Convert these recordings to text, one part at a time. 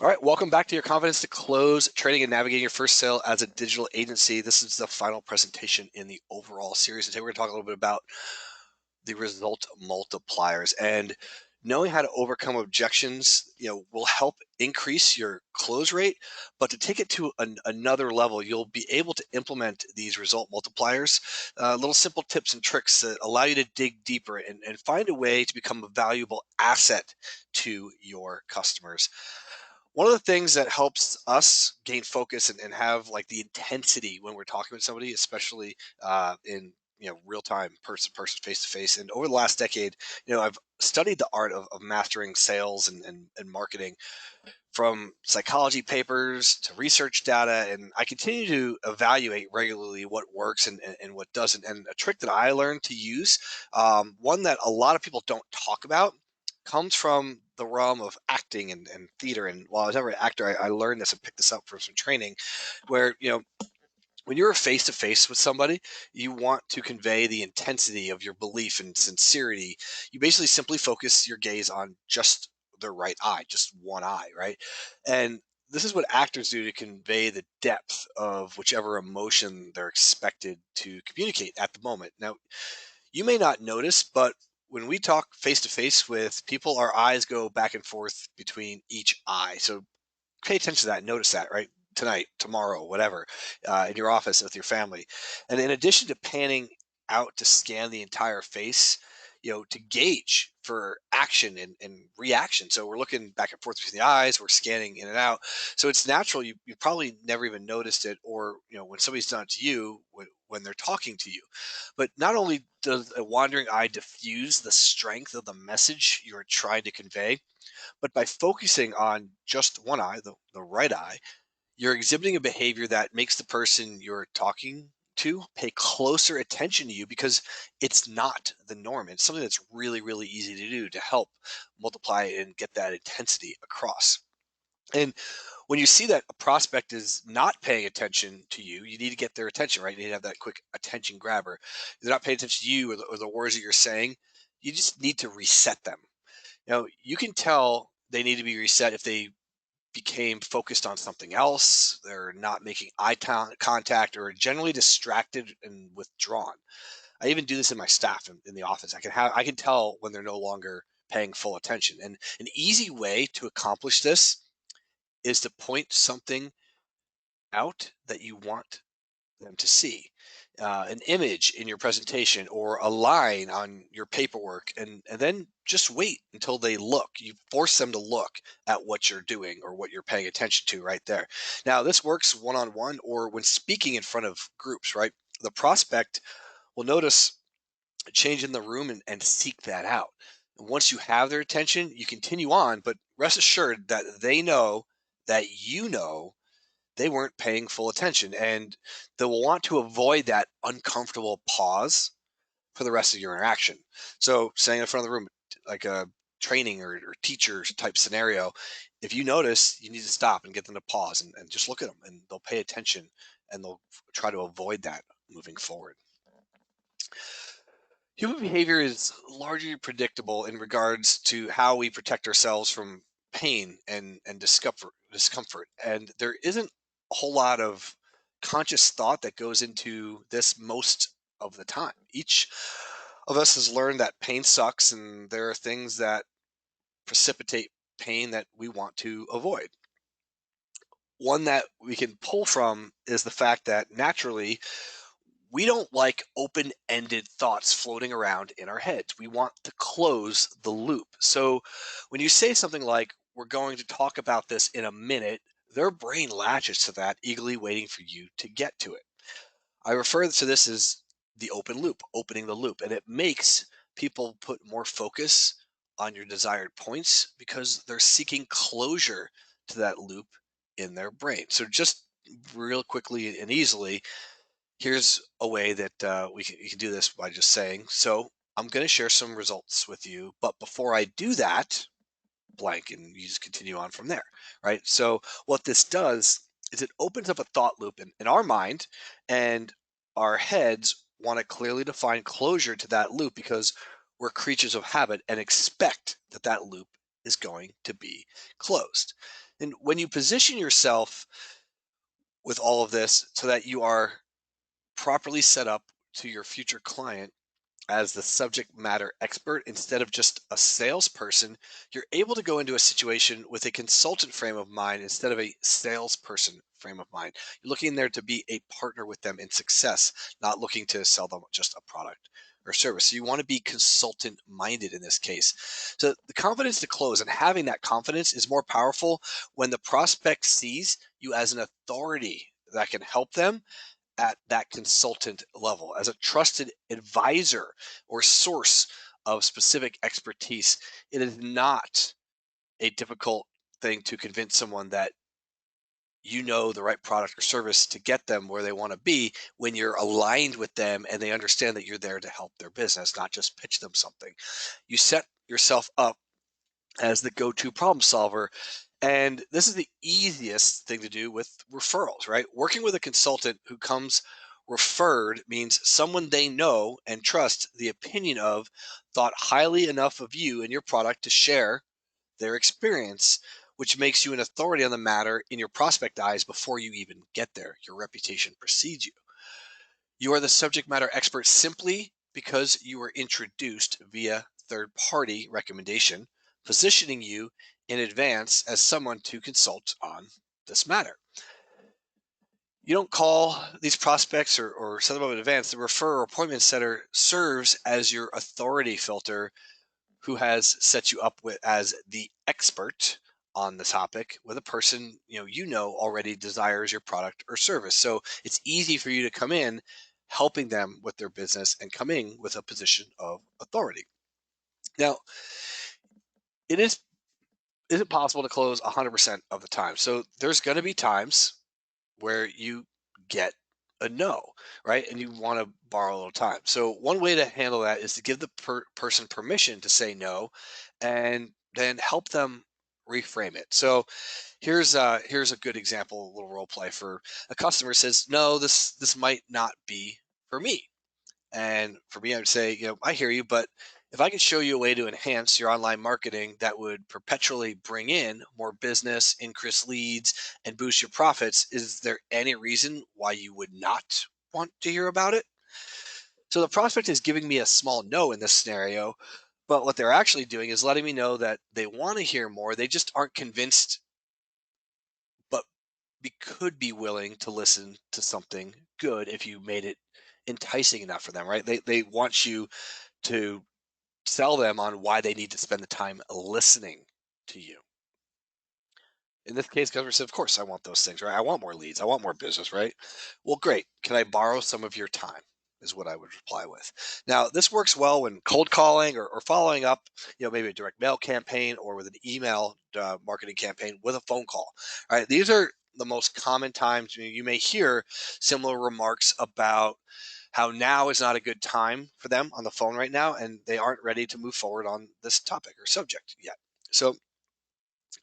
All right, welcome back to your Confidence to Close Training and Navigating Your First Sale as a Digital Agency. This is the final presentation in the overall series. Today, we're going to talk a little bit about the result multipliers and knowing how to overcome objections. Will help increase your close rate, but to take it to another level, you'll be able to implement these result multipliers, little simple tips and tricks that allow you to dig deeper and find a way to become a valuable asset to your customers. One of the things that helps us gain focus and have like the intensity when we're talking with somebody, especially in real time, person to person, face to face. And over the last decade, I've studied the art of mastering sales and marketing, from psychology papers to research data, and I continue to evaluate regularly what works and what doesn't. And a trick that I learned to use, one that a lot of people don't talk about, comes from the realm of acting and theater. And while I was never an actor, I learned this and picked this up from some training, where when you're face to face with somebody, you want to convey the intensity of your belief and sincerity. You basically simply focus your gaze on just their right eye, just one eye, right? And this is what actors do to convey the depth of whichever emotion they're expected to communicate at the moment. Now, you may not notice, but when we talk face to face with people, our eyes go back and forth between each eye. So pay attention to that. Notice that, right? Tonight, tomorrow, whatever, in your office with your family. And in addition to panning out to scan the entire face, to gauge for action and reaction. So we're looking back and forth between the eyes, we're scanning in and out. So it's natural. You probably never even noticed it, or when somebody's done it to you when they're talking to you. But not only does a wandering eye diffuse the strength of the message you're trying to convey, but by focusing on just one eye, the right eye, you're exhibiting a behavior that makes the person you're talking to pay closer attention to you, because it's not the norm. It's something that's really, really easy to do to help multiply and get that intensity across. And when you see that a prospect is not paying attention to you, you need to get their attention, right? You need to have that quick attention grabber. If they're not paying attention to you, or the words that you're saying, you just need to reset them. You can tell they need to be reset if they became focused on something else, they're not making contact, or generally distracted and withdrawn. I even do this in my staff in the office. I can tell when they're no longer paying full attention. And an easy way to accomplish this is to point something out that you want them to see, an image in your presentation or a line on your paperwork, and then just wait until they look. You force them to look at what you're doing or what you're paying attention to right there. Now, this works one on one or when speaking in front of groups, right? The prospect will notice a change in the room and seek that out. And once you have their attention, you continue on, but rest assured that they know that they weren't paying full attention, and they'll want to avoid that uncomfortable pause for the rest of your interaction. So saying in front of the room, like a training or teacher type scenario, if you notice, you need to stop and get them to pause and just look at them, and they'll pay attention, and they'll try to avoid that moving forward. Human behavior is largely predictable in regards to how we protect ourselves from pain and discomfort. And there isn't a whole lot of conscious thought that goes into this most of the time. Each of us has learned that pain sucks, and there are things that precipitate pain that we want to avoid. One that we can pull from is the fact that naturally we don't like open ended thoughts floating around in our heads. We want to close the loop. So when you say something like, we're going to talk about this in a minute, their brain latches to that, eagerly waiting for you to get to it. I refer to this as the open loop, opening the loop. And it makes people put more focus on your desired points because they're seeking closure to that loop in their brain. So just real quickly and easily, here's a way that you can do this by just saying, so I'm going to share some results with you, but before I do that, blank, and you just continue on from there, right? So what this does is it opens up a thought loop in our mind, and our heads want to clearly define closure to that loop because we're creatures of habit and expect that that loop is going to be closed. And when you position yourself with all of this so that you are properly set up to your future client as the subject matter expert instead of just a salesperson, you're able to go into a situation with a consultant frame of mind instead of a salesperson frame of mind. You're looking there to be a partner with them in success, not looking to sell them just a product or service. So you want to be consultant minded in this case. So the confidence to close and having that confidence is more powerful when the prospect sees you as an authority that can help them at that consultant level as a trusted advisor or source of specific expertise. It is not a difficult thing to convince someone that you know the right product or service to get them where they want to be when you're aligned with them and they understand that you're there to help their business, not just pitch them something. You set yourself up as the go-to problem solver. And this is the easiest thing to do with referrals, right? Working with a consultant who comes referred means someone they know and trust the opinion of thought highly enough of you and your product to share their experience, which makes you an authority on the matter in your prospect eyes before you even get there. Your reputation precedes you. You are the subject matter expert simply because you were introduced via third party recommendation, positioning you in advance as someone to consult on this matter. You don't call these prospects or set them up in advance. The referrer appointment setter serves as your authority filter who has set you up with as the expert on the topic with a person you know already desires your product or service. So it's easy for you to come in helping them with their business and coming with a position of authority. Now, it isn't possible to close 100% of the time. So there's going to be times where you get a no, right? And you want to borrow a little time. So one way to handle that is to give the person permission to say no, and then help them reframe it. So here's a good example, a little role play for a customer says, no, this might not be for me. And for me, I would say, I hear you, but if I could show you a way to enhance your online marketing that would perpetually bring in more business, increase leads, and boost your profits, is there any reason why you would not want to hear about it? So the prospect is giving me a small no in this scenario, but what they're actually doing is letting me know that they want to hear more. They just aren't convinced, but could be willing to listen to something good if you made it enticing enough for them, right? They want you to sell them on why they need to spend the time listening to you. In this case, customer said, of course, I want those things, right? I want more leads. I want more business, right? Well, great. Can I borrow some of your time? Is what I would reply with. Now, this works well when cold calling or following up, maybe a direct mail campaign or with an email marketing campaign with a phone call. All right. These are the most common times you may hear similar remarks about how now is not a good time for them on the phone right now, and they aren't ready to move forward on this topic or subject yet. So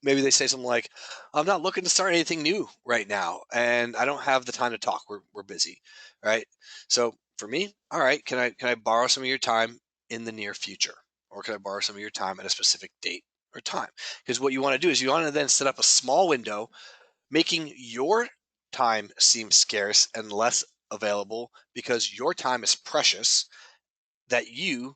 maybe they say something like, I'm not looking to start anything new right now, and I don't have the time to talk. We're busy, right? So for me, all right, can I borrow some of your time in the near future? Or can I borrow some of your time at a specific date or time? Because what you want to do is you want to then set up a small window, making your time seem scarce and less available because your time is precious, that you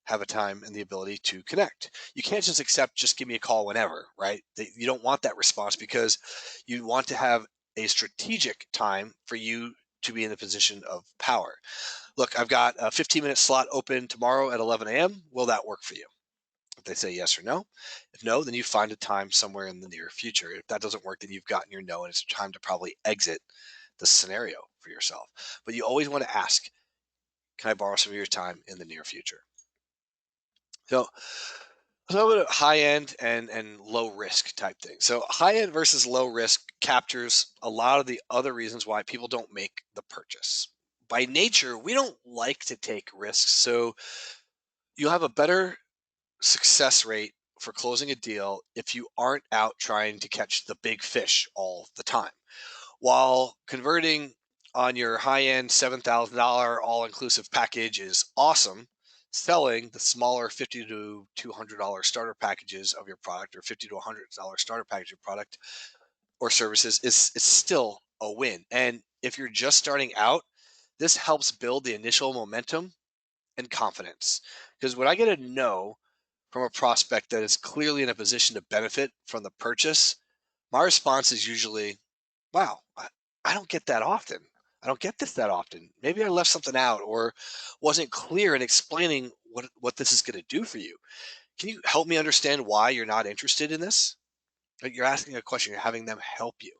have a time and the ability to connect. You can't just accept, just give me a call whenever, right? You don't want that response because you want to have a strategic time for you to be in a position of power. Look, I've got a 15-minute slot open tomorrow at 11 a.m. Will that work for you? If they say yes or no. If no, then you find a time somewhere in the near future. If that doesn't work, then you've gotten your no, and it's time to probably exit the scenario for yourself. But you always want to ask, can I borrow some of your time in the near future? So so high end and low risk type thing. So high end versus low risk captures a lot of the other reasons why people don't make the purchase. By nature, we don't like to take risks. So you'll have a better success rate for closing a deal if you aren't out trying to catch the big fish all the time. While converting on your high end $7,000 all inclusive package is awesome, selling the smaller $50 to $200 starter packages of your product, or $50 to $100 starter package of product or services, is still a win. And if you're just starting out, this helps build the initial momentum and confidence. Because when I get a no from a prospect that is clearly in a position to benefit from the purchase, my response is usually, wow, I don't get that often. I don't get this that often. Maybe I left something out or wasn't clear in explaining what this is going to do for you. Can you help me understand why you're not interested in this? Like, you're asking a question, you're having them help you.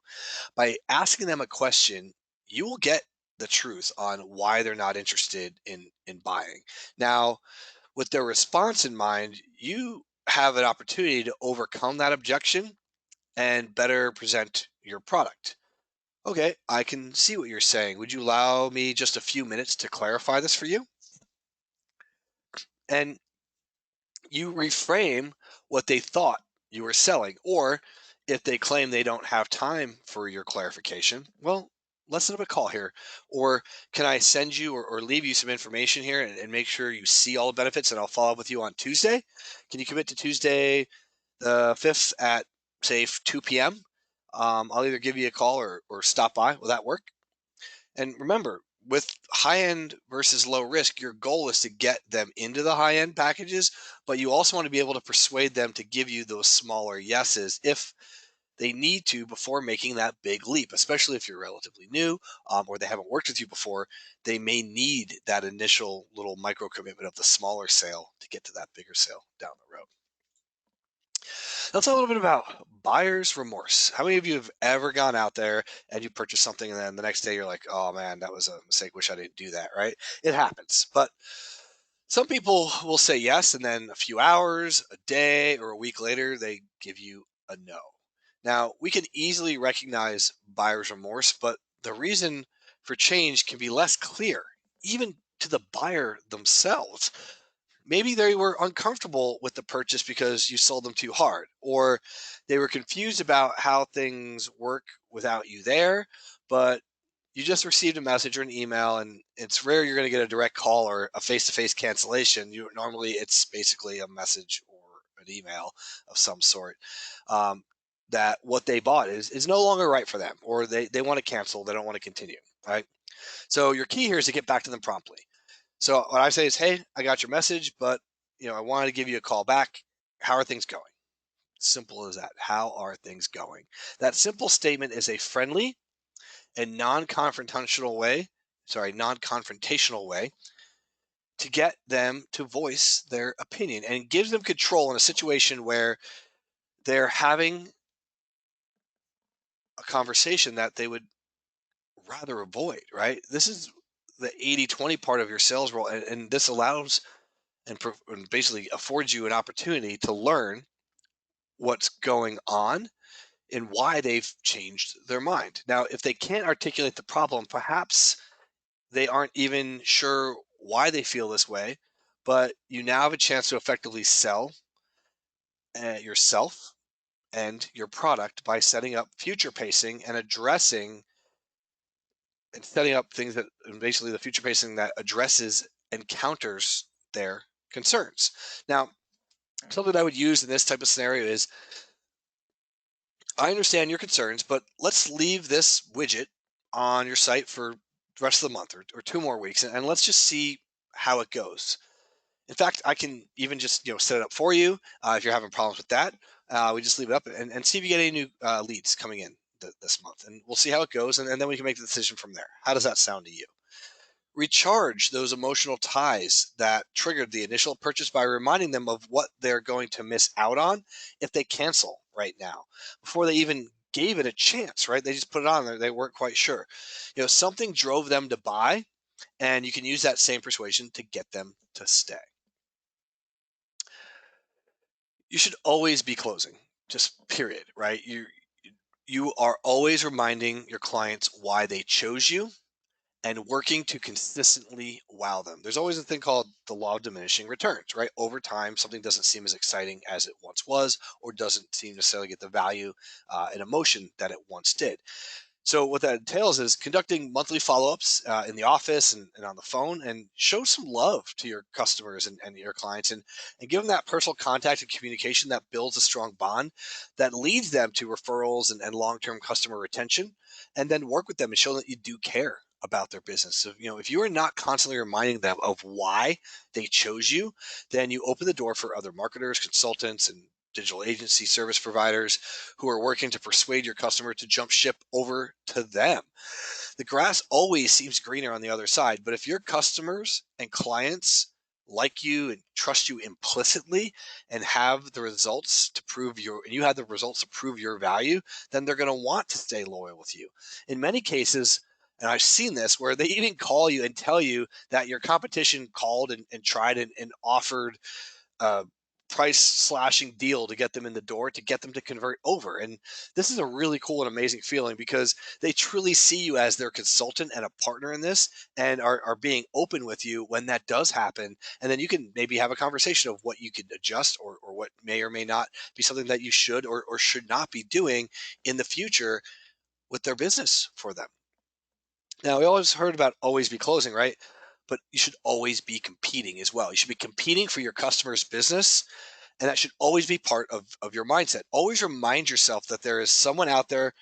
By asking them a question, you will get the truth on why they're not interested in buying. Now, with their response in mind, you have an opportunity to overcome that objection and better present your product. Okay, I can see what you're saying. Would you allow me just a few minutes to clarify this for you? And you reframe what they thought you were selling. Or if they claim they don't have time for your clarification, well, let's set up a call here. Or can I send you or leave you some information here and make sure you see all the benefits, and I'll follow up with you on Tuesday? Can you commit to Tuesday the 5th at, say, 2 p.m.? I'll either give you a call or stop by. Will that work? And remember, with high end versus low risk, your goal is to get them into the high end packages, but you also want to be able to persuade them to give you those smaller yeses if they need to before making that big leap, especially if you're relatively new, or they haven't worked with you before. They may need that initial little micro commitment of the smaller sale to get to that bigger sale down the road. Let's talk a little bit about buyer's remorse. How many of you have ever gone out there and you purchase something and then the next day you're like, oh man, that was a mistake. Wish I didn't do that, right? It happens. But some people will say yes, and then a few hours, a day, or a week later, they give you a no. Now, we can easily recognize buyer's remorse, but the reason for change can be less clear, even to the buyer themselves. Maybe they were uncomfortable with the purchase because you sold them too hard, or they were confused about how things work without you there, but you just received a message or an email, and it's rare you're going to get a direct call or a face-to-face cancellation. Normally it's basically a message or an email of some sort, um, that what they bought is no longer right for them, or they want to cancel, they don't want to continue, right? So your key here is to get back to them promptly. So what I say is, hey, I got your message, but I wanted to give you a call back. How are things going? Simple as that. How are things going? That simple statement is a friendly and non-confrontational way to get them to voice their opinion, and gives them control in a situation where they're having a conversation that they would rather avoid, right? This is the 80-20 part of your sales role, and this allows and basically affords you an opportunity to learn what's going on and why they've changed their mind. Now, if they can't articulate the problem, perhaps they aren't even sure why they feel this way, but you now have a chance to effectively sell yourself and your product by setting up future pacing and addressing and setting up things that, and basically the future pacing that addresses and counters their concerns. Now, something I would use in this type of scenario is, I understand your concerns, but let's leave this widget on your site for the rest of the month, or 2 more weeks, and let's just see how it goes. In fact, I can even just set it up for you if you're having problems with that. We just leave it up and see if you get any new leads coming in this month, and we'll see how it goes, and then we can make the decision from there. How does that sound to you? Recharge those emotional ties that triggered the initial purchase by reminding them of what they're going to miss out on if they cancel right now, before they even gave it a chance, right? They just put it on there. They weren't quite sure. Something drove them to buy, and you can use that same persuasion to get them to stay. You should always be closing, just period, right? You are always reminding your clients why they chose you and working to consistently wow them. There's always a thing called the law of diminishing returns, right? Over time, something doesn't seem as exciting as it once was, or doesn't seem necessarily get the value and emotion that it once did. So what that entails is conducting monthly follow-ups in the office and on the phone, and show some love to your customers and your clients, and give them that personal contact and communication that builds a strong bond that leads them to referrals and long-term customer retention. And then work with them and show that you do care about their business. So, if you are not constantly reminding them of why they chose you, then you open the door for other marketers, consultants, and digital agency service providers who are working to persuade your customer to jump ship over to them. The grass always seems greener on the other side, but if your customers and clients like you and trust you implicitly and have the results to prove your and you have the results to prove your value, then they're going to want to stay loyal with you. In many cases, and I've seen this where they even call you and tell you that your competition called and tried and offered a price slashing deal to get them in the door, to get them to convert over. And this is a really cool and amazing feeling because they truly see you as their consultant and a partner in this, and are being open with you when that does happen. And then you can maybe have a conversation of what you could adjust, or what may or may not be something that you should or should not be doing in the future with their business for them. Now, we always heard about always be closing, right? But you should always be competing as well. You should be competing for your customer's business, and that should always be part of your mindset. Always remind yourself that there is someone out there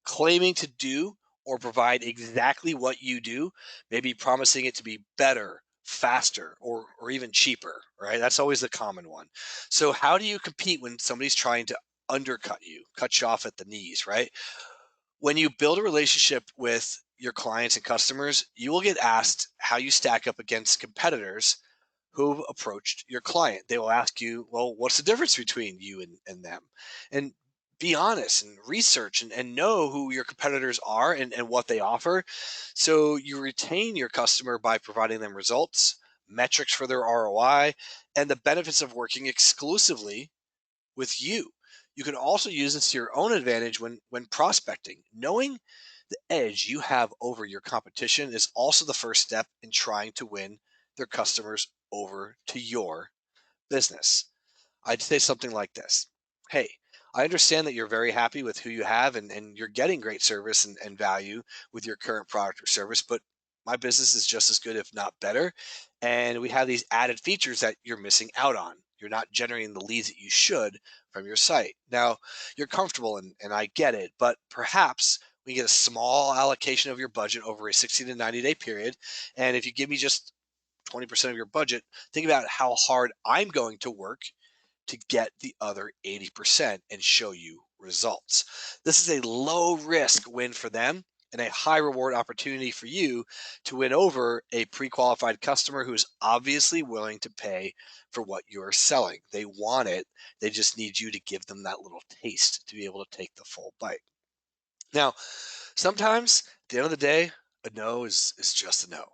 claiming to do or provide exactly what you do, maybe promising it to be better, faster, or even cheaper, right? That's always the common one. So how do you compete when somebody's trying to undercut you, cut you off at the knees, right? When you build a relationship with your clients and customers, you will get asked how you stack up against competitors who've approached your client. They will ask you, well, what's the difference between you and them? And be honest and research and know who your competitors are and what they offer. So you retain your customer by providing them results, metrics for their ROI, and the benefits of working exclusively with you. You can also use this to your own advantage when prospecting. Knowing the edge you have over your competition is also the first step in trying to win their customers over to your business. I'd say something like this. Hey, I understand that you're very happy with who you have, and you're getting great service and value with your current product or service, but my business is just as good, if not better. And we have these added features that you're missing out on. You're not generating the leads that you should from your site. Now, you're comfortable, and I get it, but perhaps we get a small allocation of your budget over a 60 to 90-day period. And if you give me just 20% of your budget, think about how hard I'm going to work to get the other 80% and show you results. This is a low risk win for them and a high reward opportunity for you to win over a pre qualified customer who is obviously willing to pay for what you're selling. They want it, they just need you to give them that little taste to be able to take the full bite. Now, sometimes at the end of the day, a no is just a no.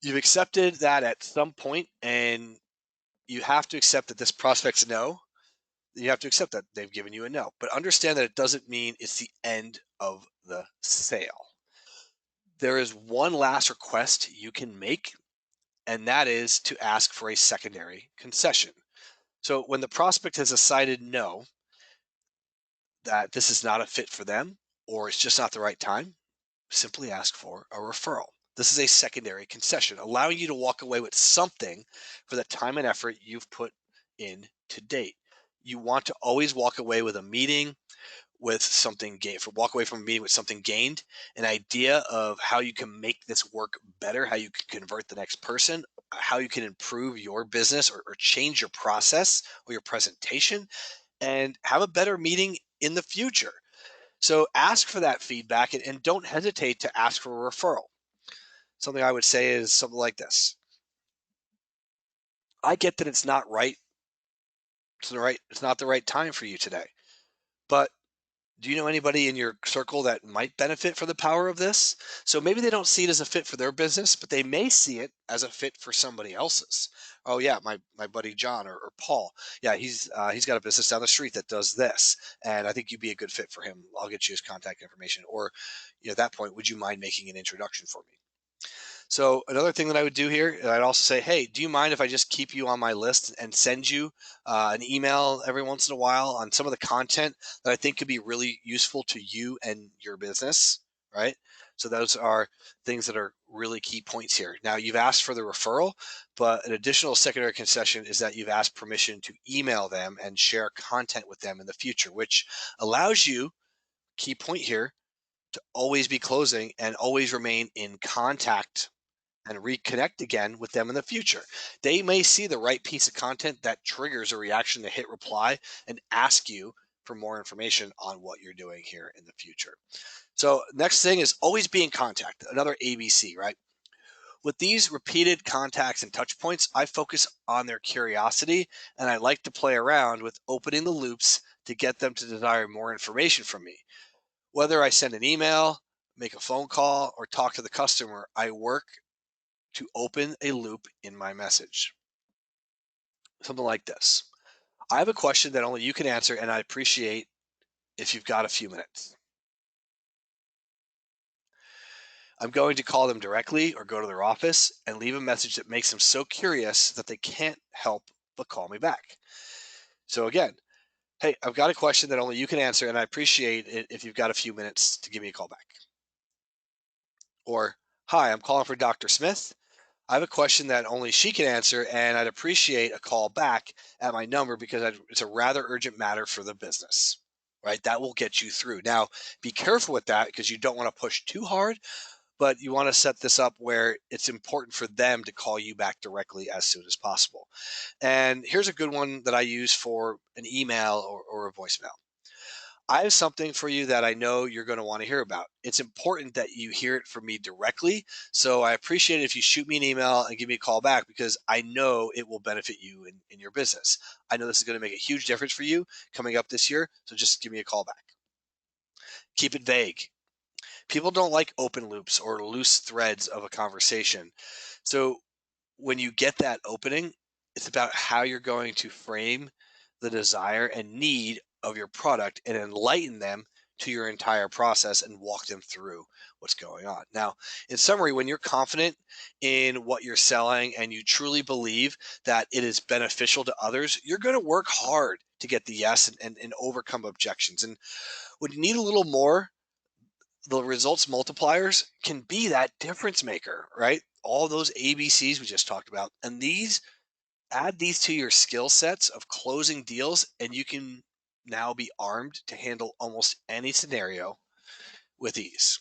You've accepted that at some point, and you have to accept that this prospect's a no. You have to accept that they've given you a no, but understand that it doesn't mean it's the end of the sale. There is one last request you can make, and that is to ask for a secondary concession. So when the prospect has decided no, that this is not a fit for them, or it's just not the right time, simply ask for a referral. This is a secondary concession, allowing you to walk away with something for the time and effort you've put in to date. You want to always walk away with a meeting, with something gained, for walk away from a meeting with something gained, an idea of how you can make this work better, how you can convert the next person, how you can improve your business, or change your process or your presentation, and have a better meeting in the future. So ask for that feedback, and don't hesitate to ask for a referral. Something I would say is something like this. I get that it's not right. It's not the right time for you today. But do you know anybody in your circle that might benefit from the power of this? So maybe they don't see it as a fit for their business, but they may see it as a fit for somebody else's. Oh yeah, my buddy John, or Paul. Yeah, he's got a business down the street that does this, and I think you'd be a good fit for him. I'll get you his contact information. Or, at that point, would you mind making an introduction for me? So another thing that I would do here, I'd also say, hey, do you mind if I just keep you on my list and send you an email every once in a while on some of the content that I think could be really useful to you and your business, right? So those are things that are really key points here. Now you've asked for the referral, but an additional secondary concession is that you've asked permission to email them and share content with them in the future, which allows you, key point here, to always be closing and always remain in contact and reconnect again with them in the future. They may see the right piece of content that triggers a reaction to hit reply and ask you for more information on what you're doing here in the future. So, next thing is always be in contact. Another ABC, right? With these repeated contacts and touch points, I focus on their curiosity and I like to play around with opening the loops to get them to desire more information from me. Whether I send an email, make a phone call, or talk to the customer, I work to open a loop in my message. Something like this. I have a question that only you can answer, and I'd appreciate if you've got a few minutes. I'm going to call them directly or go to their office and leave a message that makes them so curious that they can't help but call me back. So, again, hey, I've got a question that only you can answer, and I appreciate it if you've got a few minutes to give me a call back. Or, hi, I'm calling for Dr. Smith. I have a question that only she can answer, and I'd appreciate a call back at my number because it's a rather urgent matter for the business, right? That will get you through. Now, be careful with that because you don't want to push too hard, but you want to set this up where it's important for them to call you back directly as soon as possible. And here's a good one that I use for an email or a voicemail. I have something for you that I know you're going to want to hear about. It's important that you hear it from me directly. So I appreciate it if you shoot me an email and give me a call back because I know it will benefit you in your business. I know this is going to make a huge difference for you coming up this year. So just give me a call back. Keep it vague. People don't like open loops or loose threads of a conversation. So when you get that opening, it's about how you're going to frame the desire and need of your product and enlighten them to your entire process and walk them through what's going on. Now, in summary, when you're confident in what you're selling and you truly believe that it is beneficial to others, you're going to work hard to get the yes and overcome objections. And when you need a little more, the results multipliers can be that difference maker, right? All those ABCs we just talked about. And these add these to your skill sets of closing deals, and you can now be armed to handle almost any scenario with ease.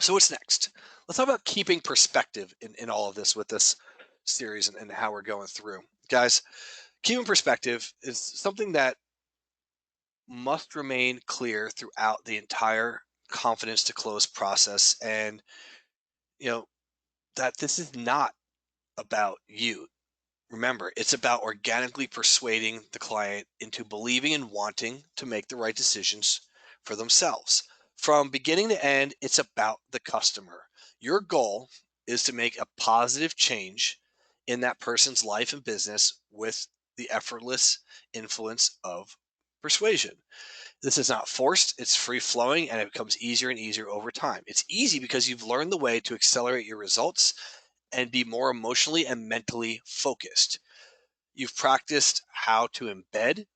So, what's next? Let's talk about keeping perspective in all of this with this series and how we're going through. Guys, keeping perspective is something that must remain clear throughout the entire confidence to close process. And, you know, that this is not about you. Remember, it's about organically persuading the client into believing and wanting to make the right decisions for themselves. From beginning to end, it's about the customer. Your goal is to make a positive change in that person's life and business with the effortless influence of persuasion. This is not forced, it's free flowing, and it becomes easier and easier over time. It's easy because you've learned the way to accelerate your results and be more emotionally and mentally focused. You've practiced how to embed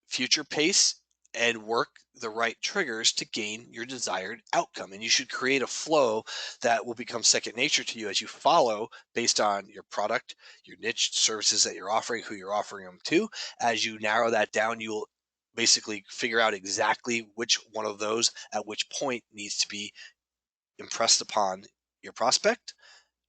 future pace and work the right triggers to gain your desired outcome. And you should create a flow that will become second nature to you as you follow based on your product, your niche, services that you're offering, who you're offering them to. As you narrow that down, you will basically figure out exactly which one of those at which point needs to be impressed upon your prospect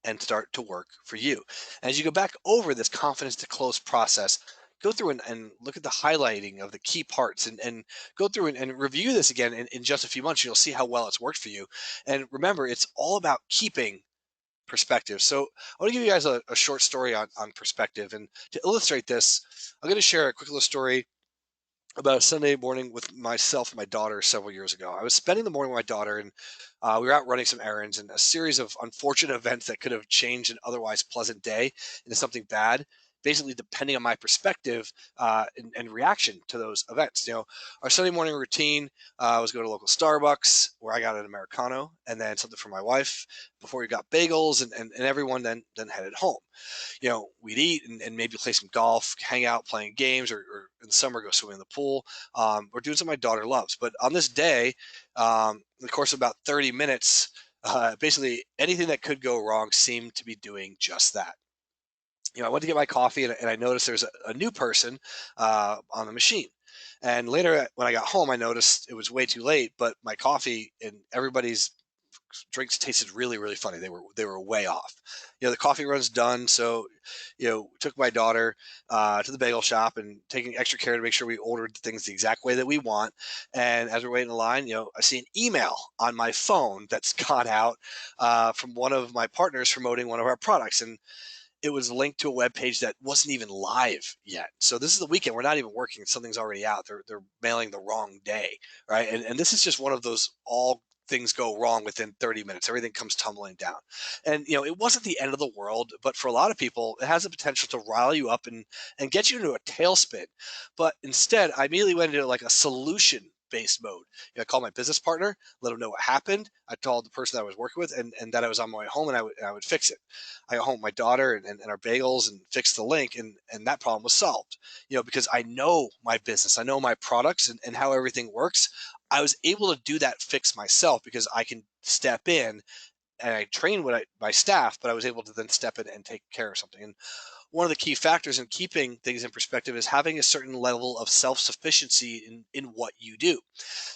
and start to work for you. As you go back over this confidence to close process, go through and look at the highlighting of the key parts and go through and review this again in just a few months. You'll see how well it's worked for you. And remember, it's all about keeping perspective. So I want to give you guys a short story on perspective. And to illustrate this, I'm going to share a quick little story about a Sunday morning with myself and my daughter several years ago. I was spending the morning with my daughter, and we were out running some errands, and a series of unfortunate events that could have changed an otherwise pleasant day into something bad basically depending on my perspective and reaction to those events. Our Sunday morning routine was go to local Starbucks where I got an Americano and then something for my wife before we got bagels, and everyone then headed home. We'd eat and maybe play some golf, hang out playing games, or in the summer go swimming in the pool, or doing something my daughter loves. But on this day, in the course of about 30 minutes, basically anything that could go wrong seemed to be doing just that. I went to get my coffee and I noticed there's a new person on the machine. And later, when I got home, I noticed it was way too late, but my coffee and everybody's drinks tasted really, really funny. They were way off. The coffee run's done, so took my daughter to the bagel shop and taking extra care to make sure we ordered things the exact way that we want. And as we're waiting in line, I see an email on my phone that's gone out from one of my partners promoting one of our products, and it was linked to a web page that wasn't even live yet. So this is the weekend. We're not even working. Something's already out. They're mailing the wrong day, right? And this is just one of those all things go wrong within 30 minutes. Everything comes tumbling down. And it wasn't the end of the world, but for a lot of people, it has the potential to rile you up and get you into a tailspin. But instead, I immediately went into like a solution based mode. I called my business partner, let him know what happened. I told the person that I was working with and that I was on my way home and I would fix it. I got home with my daughter and our bagels and fixed the link, and that problem was solved. Because I know my business, I know my products and how everything works. I was able to do that fix myself because I can step in and I train my staff, but I was able to then step in and take care of something. And one of the key factors in keeping things in perspective is having a certain level of self-sufficiency in what you do.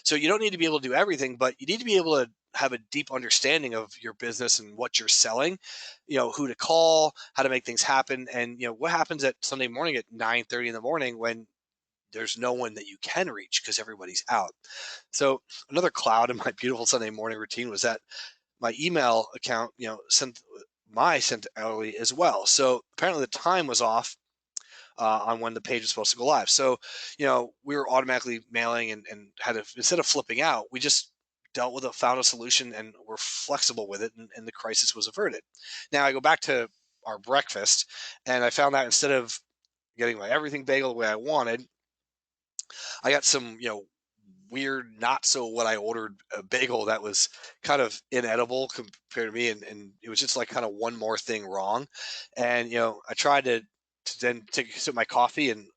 So you don't need to be able to do everything, but you need to be able to have a deep understanding of your business and what you're selling, who to call, how to make things happen. And, what happens at Sunday morning at 9:30 in the morning when there's no one that you can reach because everybody's out. So another cloud in my beautiful Sunday morning routine was that my email account, sent early as well. So apparently the time was off on when the page was supposed to go live. So, we were automatically mailing and had to, instead of flipping out, we just dealt with it, found a solution, and were flexible with it, and the crisis was averted. Now I go back to our breakfast, and I found that instead of getting my everything bagel the way I wanted, I got some, weird, not so what I ordered a bagel that was kind of inedible compared to me, and it was just like kind of one more thing wrong. And I tried to then take a sip of my coffee, and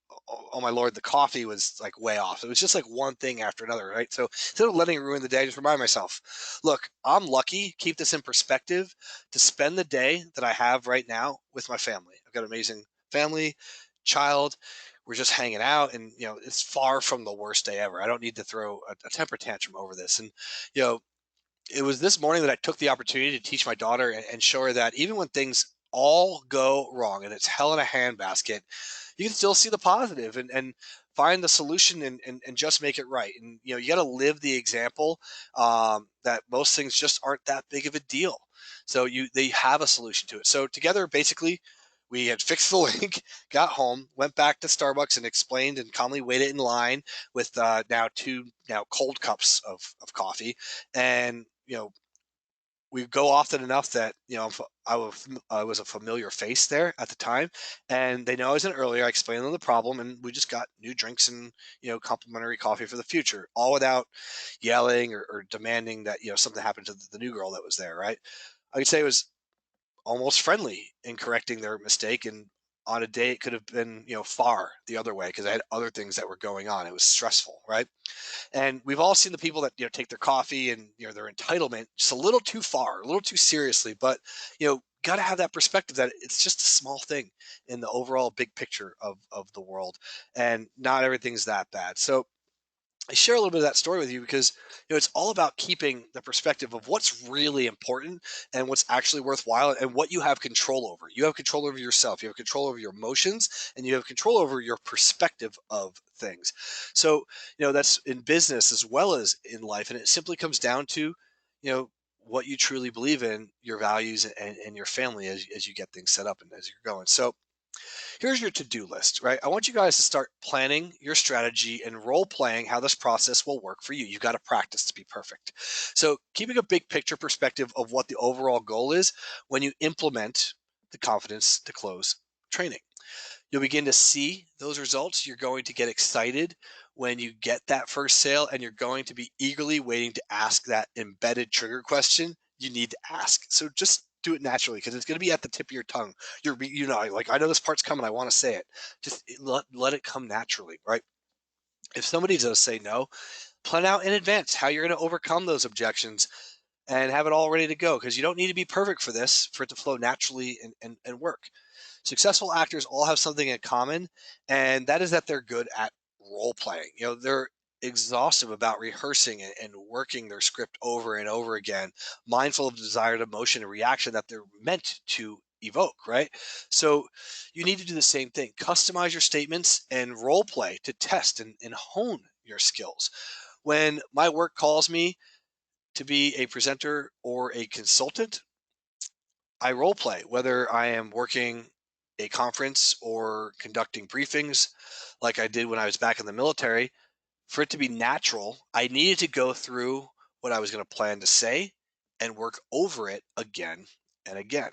oh my lord, the coffee was like way off. It was just like one thing after another, right? So instead of letting it ruin the day, just remind myself, look, I'm lucky. Keep this in perspective to spend the day that I have right now with my family. I've got an amazing family, child, we're just hanging out, and it's far from the worst day ever. I don't need to throw a temper tantrum over this. And you know it was this morning that I took the opportunity to teach my daughter and show her that even when things all go wrong and it's hell in a handbasket, you can still see the positive and find the solution and just make it right. And you got to live the example that most things just aren't that big of a deal. So they have a solution to it. So together, basically, we had fixed the link, got home, went back to Starbucks and explained and calmly waited in line with now two now cold cups of coffee. And we go often enough that I was a familiar face there at the time, and they know I was in earlier. I explained to them the problem, and we just got new drinks and complimentary coffee for the future, all without yelling or demanding that something happened to the new girl that was there. Right? I could say it was almost friendly in correcting their mistake, and on a day it could have been far the other way because I had other things that were going on. It was stressful, right? And we've all seen the people that take their coffee and their entitlement just a little too far, a little too seriously. But got to have that perspective that it's just a small thing in the overall big picture of the world, and not everything's that bad. So I share a little bit of that story with you because it's all about keeping the perspective of what's really important and what's actually worthwhile and what you have control over. You have control over yourself, you have control over your emotions, and you have control over your perspective of things. So, that's in business as well as in life, and it simply comes down to, what you truly believe in, your values and your family as you get things set up and as you're going. So here's your to-do list, right? I want you guys to start planning your strategy and role playing how this process will work for you. You've got to practice to be perfect. So keeping a big picture perspective of what the overall goal is when you implement the confidence to close training. You'll begin to see those results. You're going to get excited when you get that first sale, and you're going to be eagerly waiting to ask that embedded trigger question you need to ask. So just do it naturally because it's going to be at the tip of your tongue. Like, I know this part's coming. I want to say it. Just let it come naturally, right? If somebody does say no, plan out in advance how you're going to overcome those objections and have it all ready to go, because you don't need to be perfect for this for it to flow naturally and work. Successful actors all have something in common, and that is that they're good at role playing. They're exhaustive about rehearsing and working their script over and over again, mindful of desired emotion and reaction that they're meant to evoke, right? So you need to do the same thing. Customize your statements and role play to test and hone your skills. When my work calls me to be a presenter or a consultant, I role play, whether I am working a conference or conducting briefings like I did when I was back in the military. For it to be natural, I needed to go through what I was going to plan to say and work over it again and again.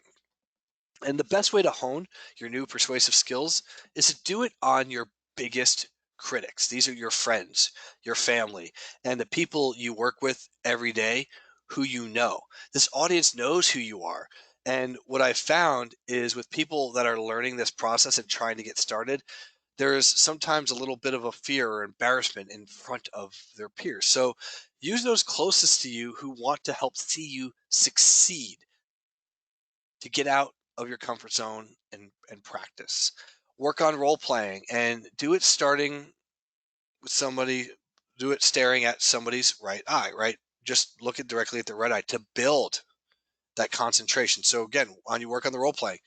And the best way to hone your new persuasive skills is to do it on your biggest critics. These are your friends, your family, and the people you work with every day who you know. This audience knows who you are. And what I found is with people that are learning this process and trying to get started, there's sometimes a little bit of a fear or embarrassment in front of their peers. So use those closest to you who want to help see you succeed to get out of your comfort zone and practice. Work on role playing and do it starting with somebody, do it staring at somebody's right eye, right? Just look directly at the right eye to build that concentration. So again, on your work on the role playing,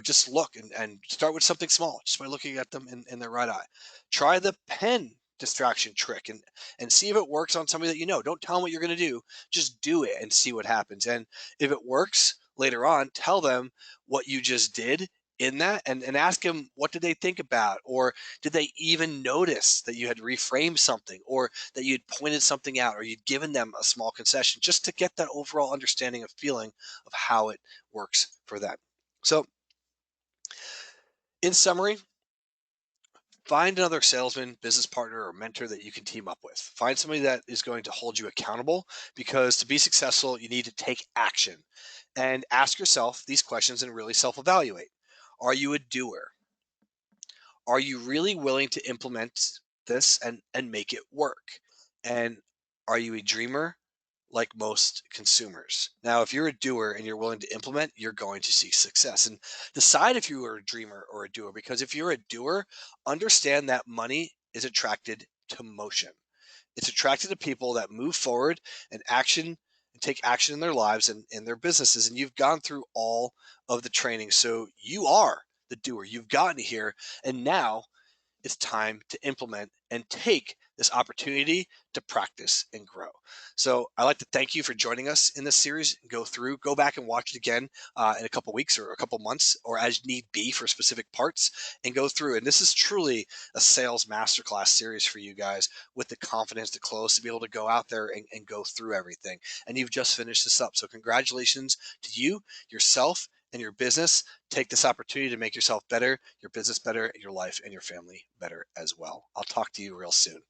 just look and start with something small, just by looking at them in their right eye. Try the pen distraction trick and see if it works on somebody that you know. Don't tell them what you're going to do. Just do it and see what happens. And if it works later on, tell them what you just did in that and ask them what did they think about, or did they even notice that you had reframed something, or that you'd pointed something out, or you'd given them a small concession, just to get that overall understanding of feeling of how it works for them. So, in summary, find another salesman, business partner, or mentor that you can team up with. Find somebody that is going to hold you accountable, because to be successful, you need to take action and ask yourself these questions and really self evaluate. Are you a doer? Are you really willing to implement this and make it work? And are you a dreamer like most consumers? Now, if you're a doer and you're willing to implement, you're going to see success. And decide if you are a dreamer or a doer, because if you're a doer, understand that money is attracted to motion. It's attracted to people that move forward and action and take action in their lives and in their businesses. And you've gone through all of the training. So you are the doer. You've gotten here. And now it's time to implement and take this opportunity to practice and grow. So I'd like to thank you for joining us in this series. Go back and watch it again in a couple weeks or a couple months, or as need be for specific parts, and go through. And this is truly a sales masterclass series for you guys, with the confidence to close, to be able to go out there and go through everything. And you've just finished this up. So congratulations to you, yourself, and your business. Take this opportunity to make yourself better, your business better, your life and your family better as well. I'll talk to you real soon.